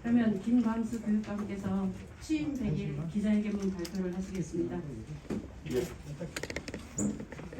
그러면 김광수 교육감께서 취임 100일 기자회견문 발표를 하시겠습니다. 예.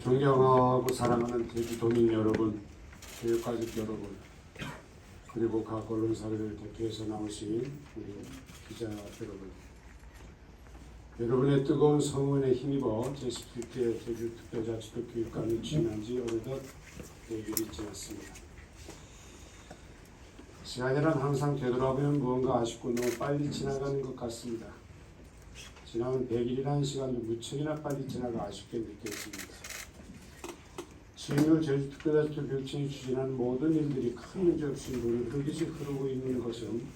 존경하고 사랑하는 제주도민 여러분, 교육가족 여러분, 그리고 각 언론사를 대표해서 나오신 우리 기자 여러분, 여러분의 뜨거운 성원에 힘입어 제17대 제주특별자치도 교육감이 취임한 지 어느덧 100일이 지났습니다. 시간이란 항상 되돌아보면 무언가 아쉽고 너무 빨리 지나가는 것 같습니다. 지난 100일이라는 시간도 무척이나 빨리 지나가 아쉽게 느껴집니다. 취임 후 제주특별자치도 교육청이 추진하는 모든 일들이 큰 문제 없이 흐르듯이 흐르고 있는 것은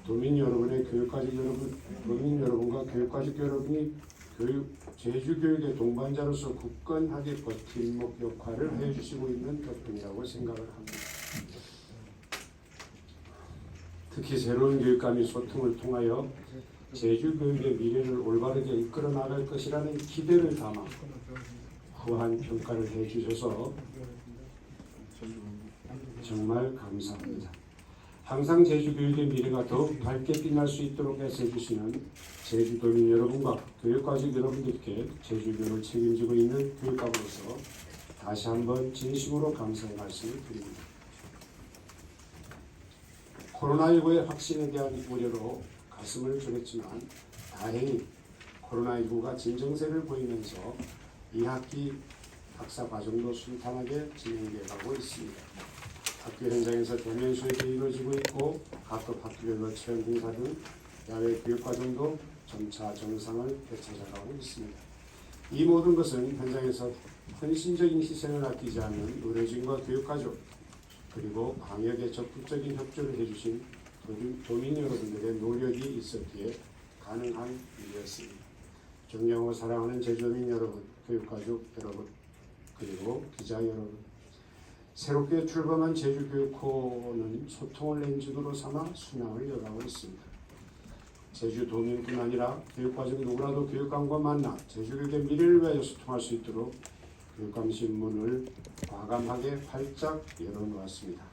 도민 여러분의 교육가족 여러분, 도민 여러분과 교육가족 여러분이 제주 교육의 동반자로서 굳건하게 버팀목 역할을 해주시고 있는 덕분이라고 생각을 합니다. 특히 새로운 교육감이 소통을 통하여 제주 교육의 미래를 올바르게 이끌어 나갈 것이라는 기대를 담아 후한 평가를 해주셔서 정말 감사합니다. 항상 제주 교육의 미래가 더욱 밝게 빛날 수 있도록 애써주시는 제주도민 여러분과 교육가족 여러분들께 제주 교육을 책임지고 있는 교육감으로서 다시 한번 진심으로 감사의 말씀을 드립니다. 코로나19의 확진에 대한 우려로 가슴을 졸였지만 다행히 코로나19가 진정세를 보이면서 2학기 학사 과정도 순탄하게 진행되어 가고 있습니다. 학교 현장에서 대면 수업이 이루어지고 있고 각급 학교별로 체험 행사 등 야외 교육 과정도 점차 정상을 되찾아가고 있습니다. 이 모든 것은 현장에서 헌신적인 희생을 아끼지 않는 의료진과 교육가족 그리고 방역에 적극적인 협조를 해주신 도민 여러분들의 노력이 있었기에 가능한 일이었습니다. 존경하고 사랑하는 제주도민 여러분, 교육가족 여러분, 그리고 기자 여러분, 새롭게 출범한 제주교육호는 소통을 렌즈로 삼아 순항을 이어가고 있습니다. 제주도민뿐 아니라 교육과정 누구라도 교육감과 만나 제주교육의 미래를 위하여 소통할 수 있도록 교육감실 문을 과감하게 활짝 열어놓았습니다.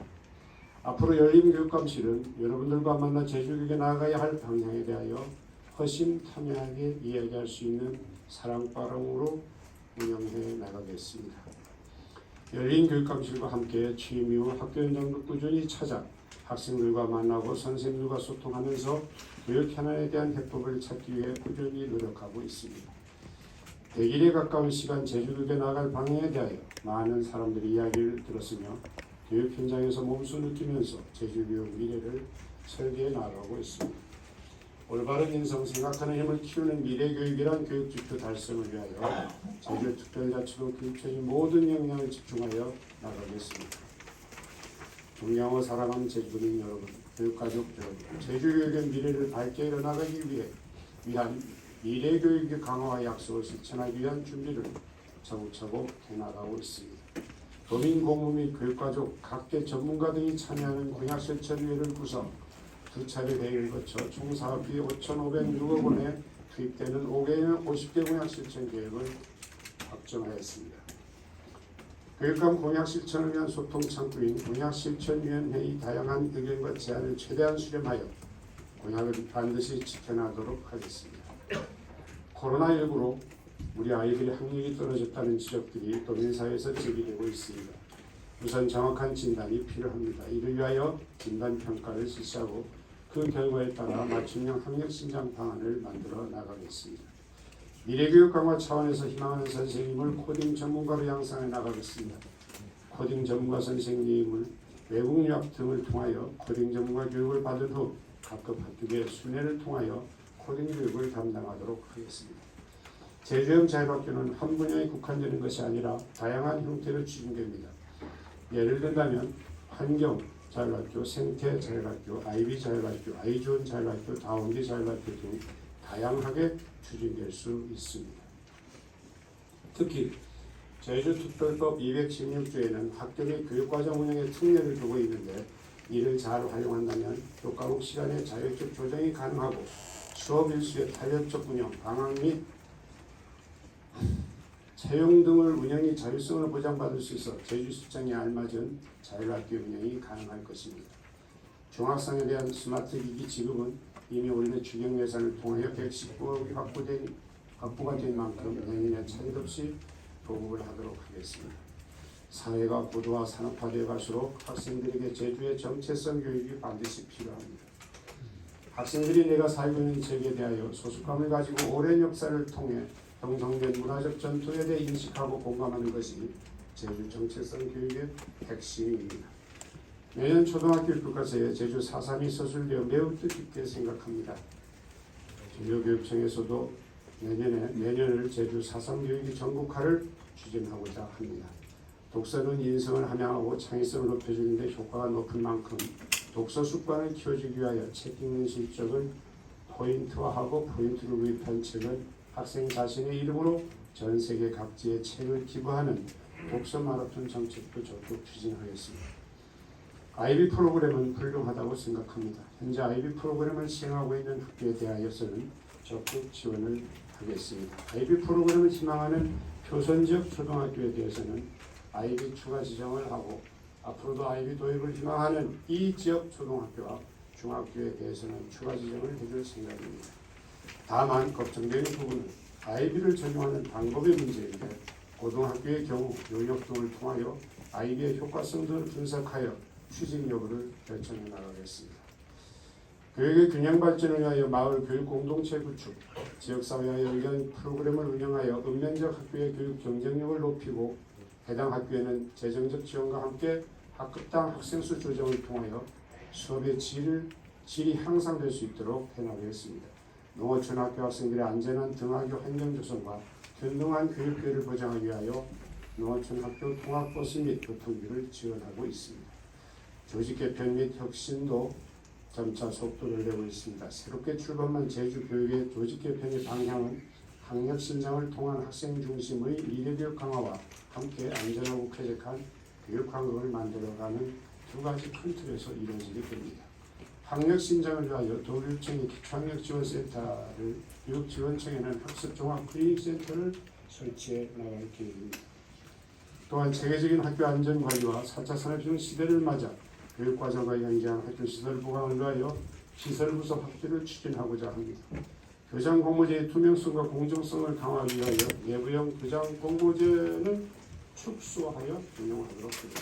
앞으로 열린 교육감실은 여러분들과 만나 제주교육에 나아가야 할 방향에 대하여 허심탄회하게 이야기할 수 있는 사랑바람으로 운영해 나가겠습니다. 열린 교육감실과 함께 취임 이후 학교 현장도 꾸준히 찾아 학생들과 만나고 선생님들과 소통하면서 교육 현안에 대한 해법을 찾기 위해 꾸준히 노력하고 있습니다. 100일에 가까운 시간 제주교육에 나아갈 방향에 대하여 많은 사람들이 이야기를 들었으며 교육 현장에서 몸소 느끼면서 제주교육 미래를 설계해 나가고 있습니다. 올바른 인성, 생각하는 힘을 키우는 미래교육이란 교육지표 달성을 위하여 제주특별자치도 교육청이 모든 역량을 집중하여 나가겠습니다. 존경하고 사랑하는 제주도민 여러분, 교육가족 여러분, 제주교육의 미래를 밝게 이뤄나가기 위한 미래교육의 강화와 약속을 실천하기 위한 준비를 차곡차곡 해나가고 있습니다. 도민, 공무 및 교육가족, 각계 전문가 등이 참여하는 공약실천위원회를 구성, 2차례 회의를 거쳐 총 사업비 5,506억 원에 투입되는 50개 공약실천 계획을 확정하였습니다. 교육감 공약실천을 위한 소통 창구인 공약실천위원회의 다양한 의견과 제안을 최대한 수렴하여 공약을 반드시 지켜나가도록 하겠습니다. 코로나19로 우리 아이들의 학력이 떨어졌다는 지적들이 도민사회에서 제기되고 있습니다. 우선 정확한 진단이 필요합니다. 이를 위하여 진단평가를 실시하고 그 결과에 따라 맞춤형 학력 신장 방안을 만들어 나가겠습니다. 미래교육 강화 차원에서 희망하는 선생님을 코딩 전문가로 양성해 나가겠습니다. 코딩 전문가 선생님을 외국 유학 등을 통하여 코딩 전문가 교육을 받은 후 각급 학교의 순회를 통하여 코딩 교육을 담당하도록 하겠습니다. 제주형 자율학교는 한 분야에 국한되는 것이 아니라 다양한 형태로 추진됩니다. 예를 들자면 환경 자율학교, 생태 자율학교, IB 자율학교, 아이존 자율학교, 다운기 자율학교 등 다양하게 추진될 수 있습니다. 특히 제주특별법 216조에는 학교 및 교육과정 운영에 특례를 두고 있는데 이를 잘 활용한다면 교과목 시간의 자율적 조정이 가능하고 수업 일수의 탄력적 운영, 방학 및 채용 등을 운영이 자율성을 보장받을 수 있어 제주 시장에 알맞은 자율학교 운영이 가능할 것입니다. 중학생에 대한 스마트 기기 지급은 이미 올해 추경 예산을 통하여 119억이 확보가 된 만큼 내년에 차질 없이 보급을 하도록 하겠습니다. 사회가 고도화 산업화되어 갈수록 학생들에게 제주의 정체성 교육이 반드시 필요합니다. 학생들이 내가 살고 있는 지역에 대하여 소속감을 가지고 오랜 역사를 통해 형성된 문화적 전통에 대해 인식하고 공감하는 것이 제주 정체성 교육의 핵심입니다. 내년 초등학교 교과서에 제주 4.3이 서술되어 매우 뜻깊게 생각합니다. 교육청에서도 내년을 제주 4.3 교육의 전국화를 추진하고자 합니다. 독서는 인성을 함양하고 창의성을 높여주는 데 효과가 높은 만큼 독서 습관을 키워주기 위하여 책 읽는 실적을 포인트화하고 포인트를 구입한 책은 학생 자신의 이름으로 전 세계 각지에 책을 기부하는 독서 마라톤 정책도 적극 추진하겠습니다. IB 프로그램은 훌륭하다고 생각합니다. 현재 IB 프로그램을 시행하고 있는 학교에 대하여서는 적극 지원을 하겠습니다. IB 프로그램을 희망하는 표선지역 초등학교에 대해서는 IB 추가 지정을 하고 앞으로도 IB 도입을 희망하는 이 지역 초등학교와 중학교에 대해서는 추가 지정을 해줄 생각입니다. 다만 걱정되는 부분은 IB를 적용하는 방법의 문제인데 고등학교의 경우 용역 등을 통하여 IB의 효과성 등을 분석하여 추진 여부를 결정해 나가겠습니다. 교육의 균형 발전을 위하여 마을 교육 공동체 구축, 지역사회와 연계한 프로그램을 운영하여 은면적 학교의 교육 경쟁력을 높이고 해당 학교에는 재정적 지원과 함께 학급당 학생수 조정을 통하여 수업의 질이 향상될 수 있도록 해나가겠습니다. 농어촌 학교 학생들의 안전한 등하교 환경 조성과 균등한 교육 기회를 보장하기 위하여 농어촌 학교 통학버스 및 교통비를 지원하고 있습니다. 조직 개편 및 혁신도 점차 속도를 내고 있습니다. 새롭게 출범한 제주 교육의 조직 개편의 방향은 학력 신장을 통한 학생 중심의 미래교육 강화와 함께 안전하고 쾌적한 교육 환경을 만들어가는 두 가지 큰 틀에서 이루어지게 됩니다. 학력 신장을 위하여 도교육청의 기초학력지원센터를 교육지원청에는 학습종합클리닉센터를 설치해 나갈 계획입니다. 또한 체계적인 학교 안전관리와 4차 산업혁명 시대를 맞아 교육과정과 연계한 학교 시설 보강을 위하여 시설부서 확대를 추진하고자 합니다. 교장 공모제의 투명성과 공정성을 강화하기 위하여 내부형 교장 공모제는 축소하여 운영하도록 하겠습니다.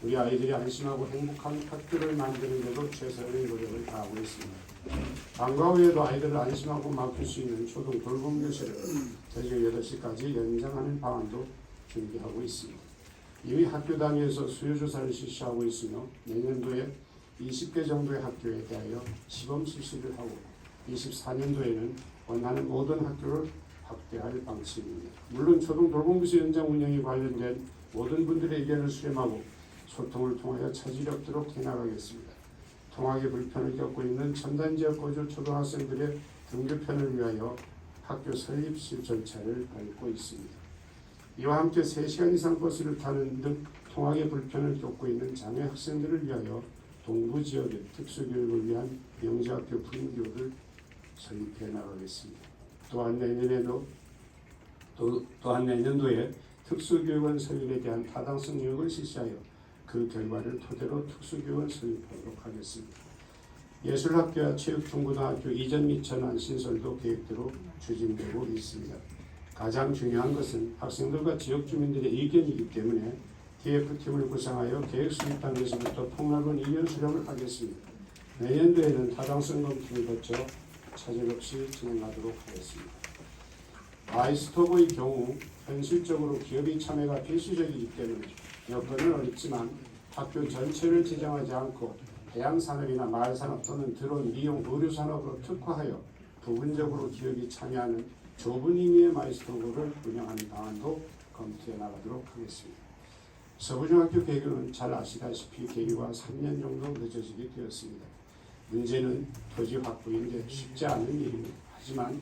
우리 아이들이 안심하고 행복한 학교를 만드는 데도 최선의 노력을 다하고 있습니다. 방과 후에도 아이들을 안심하고 맡길 수 있는 초등 돌봄교실을 저녁 8시까지 연장하는 방안도 준비하고 있습니다. 이미 학교 단위에서 수요조사를 실시하고 있으며 내년도에 20개 정도의 학교에 대하여 시범 실시를 하고 24년도에는 원하는 모든 학교를 확대할 방침입니다. 물론 초등 돌봄교실 연장 운영에 관련된 모든 분들의 의견을 수렴하고 소통을 통하여 차질이 없도록 해나가겠습니다. 통학의 불편을 겪고 있는 첨단지역 거주 초등학생들의 등교편을 위하여 학교 설립 절차를 밟고 있습니다. 이와 함께 3시간 이상 버스를 타는 등 통학의 불편을 겪고 있는 장애 학생들을 위하여 동부 지역의 특수교육을 위한 영재학교 분교를 설립해 나가겠습니다. 또한 내년도에 특수교육원 설립에 대한 타당성 교육을 실시하여 그 결과를 토대로 특수교육원 설립하도록 하겠습니다. 예술학교와 체육중고등학교 이전 및 전환 신설도 계획대로 추진되고 있습니다. 가장 중요한 것은 학생들과 지역 주민들의 의견이기 때문에 TF팀을 구성하여 계획 수립 단계에서부터 폭넓은 의견 수렴을 하겠습니다. 내년도에는 타당성 검토를 거쳐 차질 없이 진행하도록 하겠습니다. 아이스토브의 경우 현실적으로 기업의 참여가 필수적이기 때문에 여건은 어렵지만 학교 전체를 지정하지 않고 해양산업이나 마을산업 또는 드론 이용 의료산업으로 특화하여 부분적으로 기업이 참여하는 좁은 의미의 마이스토브를 운영하는 방안도 검토해 나가도록 하겠습니다. 서부중학교 개교는 잘 아시다시피 개교가 3년 정도 늦어지게 되었습니다. 문제는 토지 확보인데 쉽지 않은 일입니다. 하지만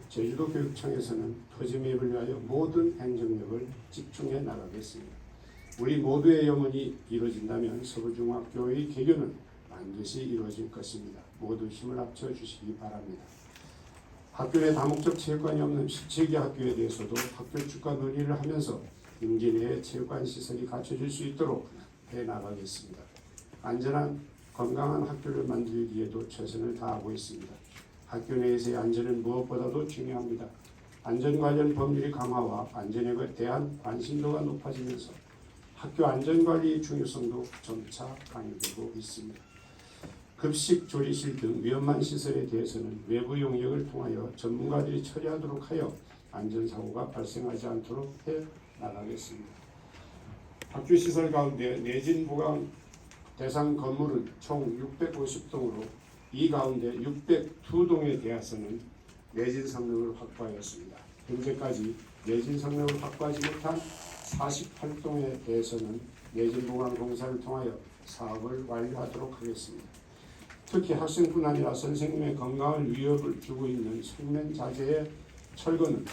제주도 교육청에서는 토지 매입을 위하여 모든 행정력을 집중해 나가겠습니다. 우리 모두의 염원이 이루어진다면 서부중학교의 개교는 반드시 이루어질 것입니다. 모두 힘을 합쳐 주시기 바랍니다. 학교 내 다목적 체육관이 없는 17개 학교에 대해서도 학교 주가 논의를 하면서 임기 내에 체육관 시설이 갖춰질 수 있도록 해나가겠습니다. 안전한 건강한 학교를 만들기 위해도 최선을 다하고 있습니다. 학교 내에서의 안전은 무엇보다도 중요합니다. 안전 관련 법률의 강화와 안전에 대한 관심도가 높아지면서 학교 안전관리의 중요성도 점차 강화되고 있습니다. 급식, 조리실 등 위험한 시설에 대해서는 외부 용역을 통하여 전문가들이 처리하도록 하여 안전사고가 발생하지 않도록 해 나가겠습니다. 학교 시설 가운데 내진 보강 대상 건물은 총 650동으로 이 가운데 602동에 대해서는 내진 성능을 확보하였습니다. 현재까지 내진 성능을 확보하지 못한 48동에 대해서는 내진 보강 공사를 통하여 사업을 완료하도록 하겠습니다. 특히 학생뿐 아니라 선생님의 건강을 위협을 주고 있는 숙면 자재의 철거는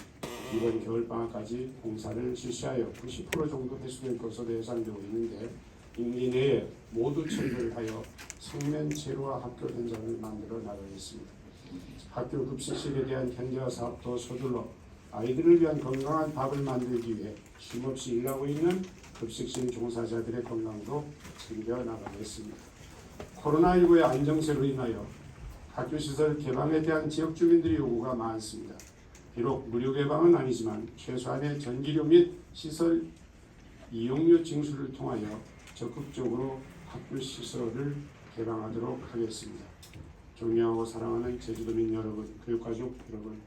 이번 겨울방학까지 공사를 실시하여 90% 정도 회수될 것으로 예상되고 있는데 임기 내에 모두 철거를 하여 성면 제로화 학교 현장을 만들어 나가겠습니다. 학교 급식실에 대한 현대화 사업도 서둘러 아이들을 위한 건강한 밥을 만들기 위해 쉼없이 일하고 있는 급식실 종사자들의 건강도 챙겨 나가겠습니다. 코로나19의 안정세로 인하여 학교시설 개방에 대한 지역 주민들의 요구가 많습니다. 비록 무료 개방은 아니지만 최소한의 전기료 및 시설 이용료 징수를 통하여 적극적으로 학교 시설을 개방하도록 하겠습니다. 존경하고 사랑하는 제주도민 여러분, 교육가족 여러분,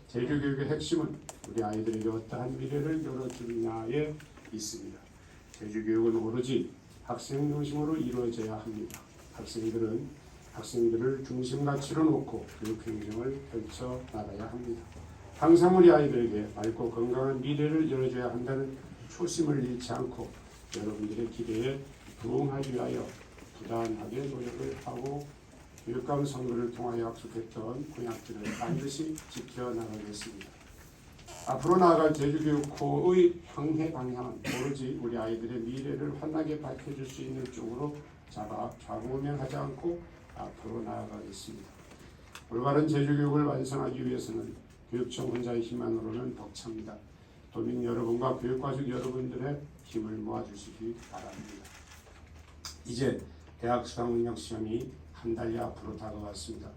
제주교육의 핵심은 우리 아이들에게 어떠한 미래를 열어주느냐에 있습니다. 제주교육은 오로지 학생 중심으로 이루어져야 합니다. 학생들을 중심 가치로 놓고 교육 행정을 펼쳐 나가야 합니다. 항상 우리 아이들에게 맑고 건강한 미래를 열어줘야 한다는 초심을 잃지 않고 여러분들의 기대에 부응하기 위하여 부단하게 노력을 하고 교육감 선거를 통하여 약속했던 공약들을 반드시 지켜나가겠습니다. 앞으로 나아갈 제주교육호의 향해 방향은 오로지 우리 아이들의 미래를 환하게 밝혀줄 수 있는 쪽으로 좌우명하지 않고 앞으로 나아가겠습니다. 올바른 제주교육을 완성하기 위해서는 교육청 혼자의 힘만으로는 벅찹니다. 도민 여러분과 교육가족 여러분들의 힘을 모아주시기 바랍니다. 이제 대학 수학능력시험이 한 달여 앞으로 다가왔습니다.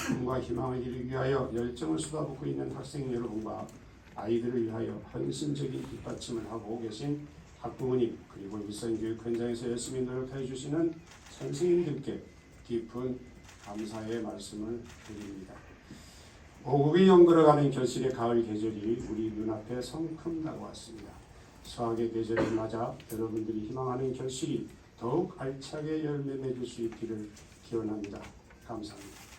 꿈과 희망을 이루기 위하여 열정을 쏟아붓고 있는 학생 여러분과 아이들을 위하여 헌신적인 뒷받침을 하고 계신 학부모님 그리고 일선교육 현장에서 열심히 노력해 주시는 선생님들께 깊은 감사의 말씀을 드립니다. 오국이 연걸어가는 결실의 가을 계절이 우리 눈앞에 성큼 다가왔습니다. 수학의 계절을 맞아 여러분들이 희망하는 결실이 더욱 알차게 열매 맺을 수 있기를 기원합니다. 감사합니다.